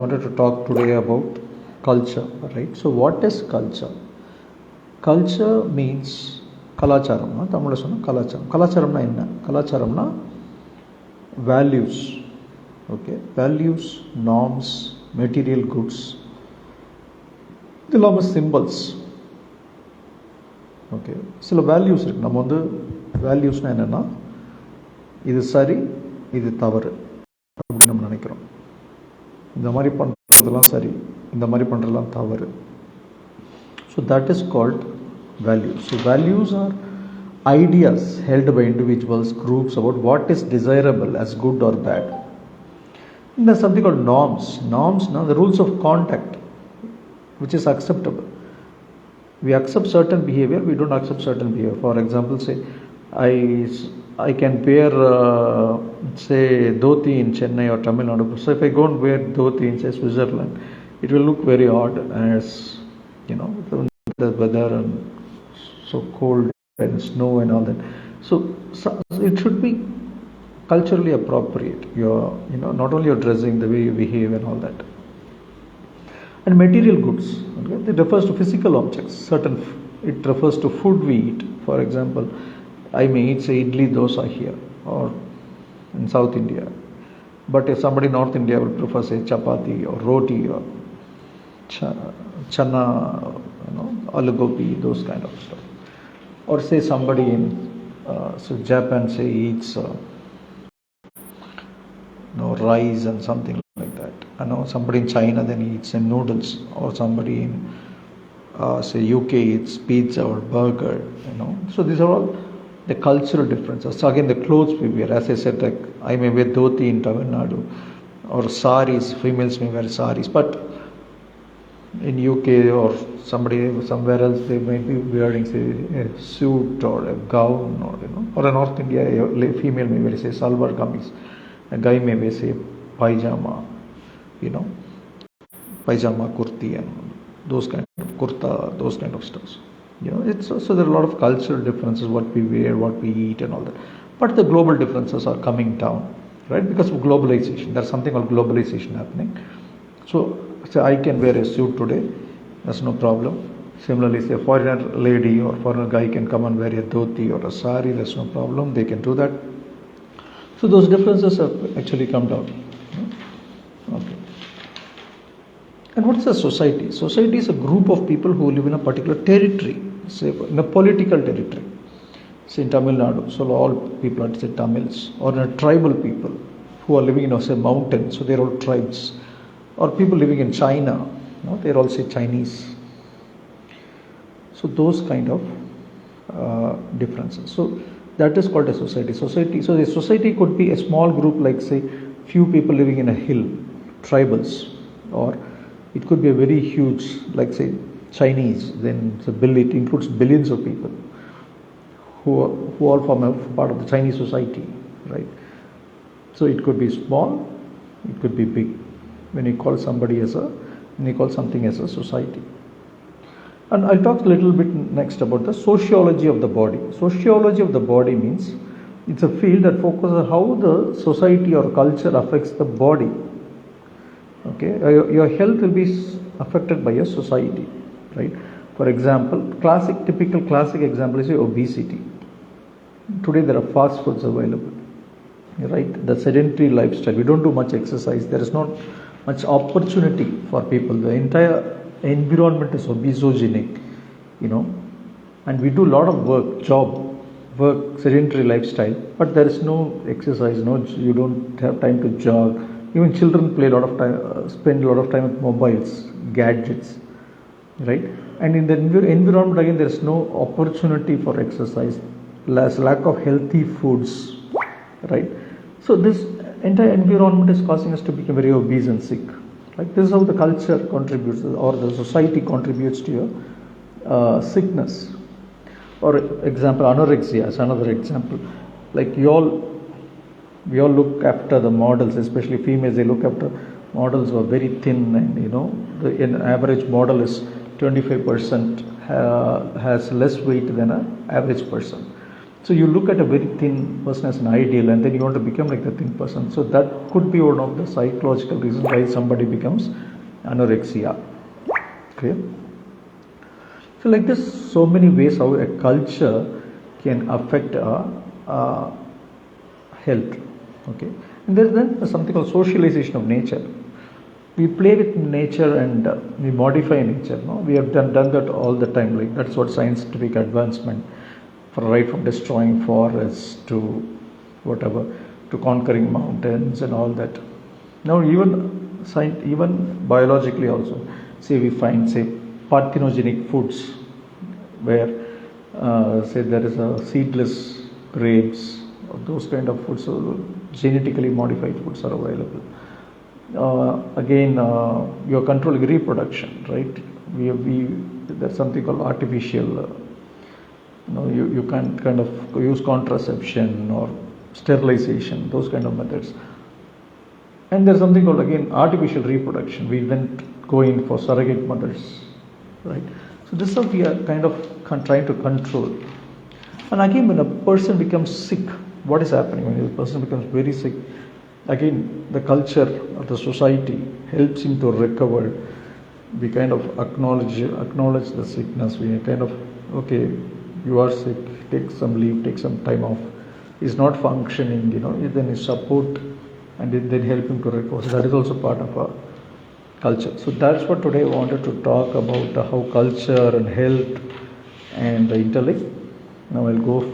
wanted to talk today about culture, right? So what is culture? Culture means கலாச்சாரம்னா தமிழில் சொன்னால் கலாச்சாரம்னா என்ன? கலாச்சாரம்னா values, okay, values, norms, material goods, இது இல்லாமல் சிம்பிள்ஸ். ஓகே, சில வேல்யூஸ் இருக்குது. நம்ம வேல்யூஸ்னால் என்னென்னா இது சரி, இது தவறு அப்படின்னு நம்ம நினைக்கிறோம். இந்த மாதிரி பண்ணுறதுலாம் சரி, இந்த மாதிரி பண்ணுறதுலாம் தவறு. So that is called values. So values are ideas held by individuals, groups about what is desirable as good or bad. And there's something called norms. Norms, now the rules of conduct, which is acceptable. We accept certain behavior, we don't accept certain behavior. For example, say I can wear say dhoti in Chennai or Tamil Nadu. So if I go and wear dhoti in say Switzerland, it will look very odd, as you know, the weather and so cold and snow and all that. So it should be culturally appropriate. Not only your dressing, the way you behave and all that. And material goods, okay, it refers to physical objects. It refers to food we eat. For example, I may eat say idli dosa here or in South India, but if somebody in North India will prefer say chapati or roti or chana, aloo gobi, those kind of stuff. Or say somebody in Japan say eats rice and something like that. Somebody in China then eats noodles, or somebody in say UK eats pizza or burger. So these are all the cultural differences. So again, the clothes we wear, as I said, like I may wear dhoti in Tamil Nadu, or saris, females may wear saris, but in UK or somewhere else they might be wearing say a suit or a gown, or in North India a female may wear say salwar kameez, a guy may wear say pajama, pajama kurti and those kind of kurta, those kind of stuff. It's so there are a lot of cultural differences, what we wear, what we eat and all that. But the global differences are coming down, right? Because of globalization. There's something called globalization happening. So I can wear a suit today, that's no problem. Similarly, say a foreigner lady or foreigner guy can come and wear a dhoti or a sari, that's no problem, they can do that. So those differences have actually come down. Okay. And what is a society? Society is a group of people who live in a particular territory, say in a political territory. Say in Tamil Nadu, so all people are say Tamils, or in a tribal people who are living in say mountains, so they're all tribes. Or people living in China, they're all say Chinese. So those kind of differences. So that is called a society. So the society could be a small group, like say few people living in a hill, tribals, or it could be a very huge, like say Chinese. Then it includes billions of people who all form a part of the Chinese society, right? So it could be small, it could be big. When you call something as a society. And I'll talk a little bit next about the sociology of the body. Sociology of the body means it's a field that focuses on how the society or culture affects the body. Okay, your health will be affected by your society, right? For example, typical classic example is obesity. Today there are fast foods available, right? The sedentary lifestyle, we don't do much exercise, there is not much opportunity for people. The entire environment is obesogenic, and we do a lot of work, sedentary lifestyle, but there is no exercise, you don't have time to jog. Even children spend a lot of time with mobiles, gadgets, right? And in the environment again, there is no opportunity for exercise, lack of healthy foods, right? So this entire environment is causing us to become very obese and sick. Like this is how the culture contributes, or the society contributes to your sickness. Or example, anorexia is another example. Like we all look after the models, especially females. They look after models who are very thin, and the average model is 25% has less weight than an average person. So you look at a very thin person as an ideal, and then you want to become like the thin person. So that could be one of the psychological reasons why somebody becomes anorexia. Okay. So like this, so many ways how a culture can affect health. Okay. And there's then something called socialization of nature. We play with nature and we modify nature. No, we have done that all the time. Like that's what scientific advancement, right from destroying forests to whatever, to conquering mountains and all that. Now even biologically also, say we find say parthenogenic foods where say there is a seedless grapes or those kind of foods, so genetically modified foods are available. Again, you're controlling reproduction, right? There's something called artificial. You can kind of use contraception or sterilization, those kind of methods. And there's something called again artificial reproduction. We went going for surrogate mothers, right? So this is how we are kind of trying to control. And again, when a person becomes sick, what is happening when a person becomes very sick? Again, the culture of the society helps him to recover. We kind of acknowledge the sickness. We kind of, okay, you are sick, take some leave, take some time off. He's not functioning, then his support and then help him to recover. So that is also part of our culture. So that's what today I wanted to talk about, how culture and health and the intellect. Now I'll go